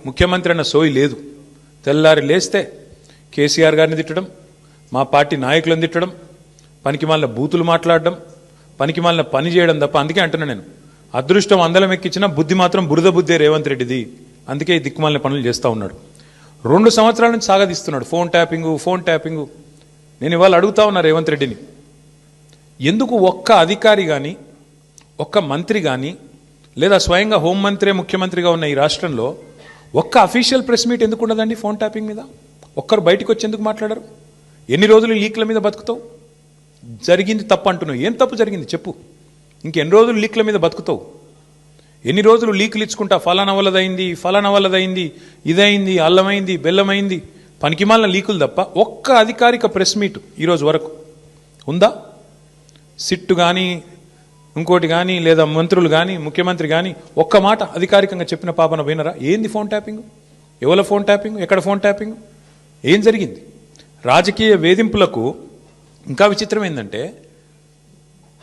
ముఖ్యమంత్రి అన్న సోయి లేదు. తెల్లారి లేస్తే కేసీఆర్ గారిని తిట్టడం, మా పార్టీ నాయకులను తిట్టడం, పనికిమాలిన బూతులు మాట్లాడడం, పనికిమాలిన పని చేయడం తప్ప. అందుకే అంటున్నా నేను, అదృష్టం అందలం ఎక్కించిన బుద్ధి మాత్రం బురద బుద్ధే రేవంత్ రెడ్డిది. అందుకే ఈ దిక్కుమాలిన పనులు చేస్తూ ఉన్నాడు. 2 సంవత్సరాల నుంచి సాగదీస్తున్నాడు ఫోన్ ట్యాపింగు. నేను ఇవాళ అడుగుతా ఉన్నా రేవంత్ రెడ్డిని, ఎందుకు ఒక్క అధికారి కానీ, ఒక్క మంత్రి కానీ, లేదా స్వయంగా హోంమంత్రి ముఖ్యమంత్రిగా ఉన్న ఈ రాష్ట్రంలో ఒక్క అఫీషియల్ ప్రెస్ మీట్ ఎందుకు ఉండదండి ఫోన్ ట్యాపింగ్ మీద? ఒక్కరు బయటకు వచ్చి ఎందుకు మాట్లాడరు? ఎన్ని రోజులు లీక్ల మీద బతుకుతావు? జరిగింది తప్పు అంటున్నావు, ఏం తప్పు జరిగింది చెప్పు. ఇంకెన్ని రోజులు లీక్ల మీద బతుకుతావు? ఎన్ని రోజులు లీకులు ఇచ్చుకుంటా ఫలానా వల్లదైంది, ఇదైంది, అల్లమైంది, బెల్లమైంది, పనికిమాలిన లీకులు తప్ప ఒక్క అధికారిక ప్రెస్ మీట్ ఈరోజు వరకు ఉందా? సిట్టు కానీ, ఇంకోటి కానీ, లేదా మంత్రులు కానీ, ముఖ్యమంత్రి కానీ ఒక్క మాట అధికారికంగా చెప్పిన పాపన పోయినరా? ఏంది ఫోన్ ట్యాపింగ్? ఎవరి ఫోన్ ట్యాపింగ్? ఎక్కడ ఫోన్ ట్యాపింగ్? ఏం జరిగింది? రాజకీయ వేధింపులకు ఇంకా విచిత్రం ఏంటంటే,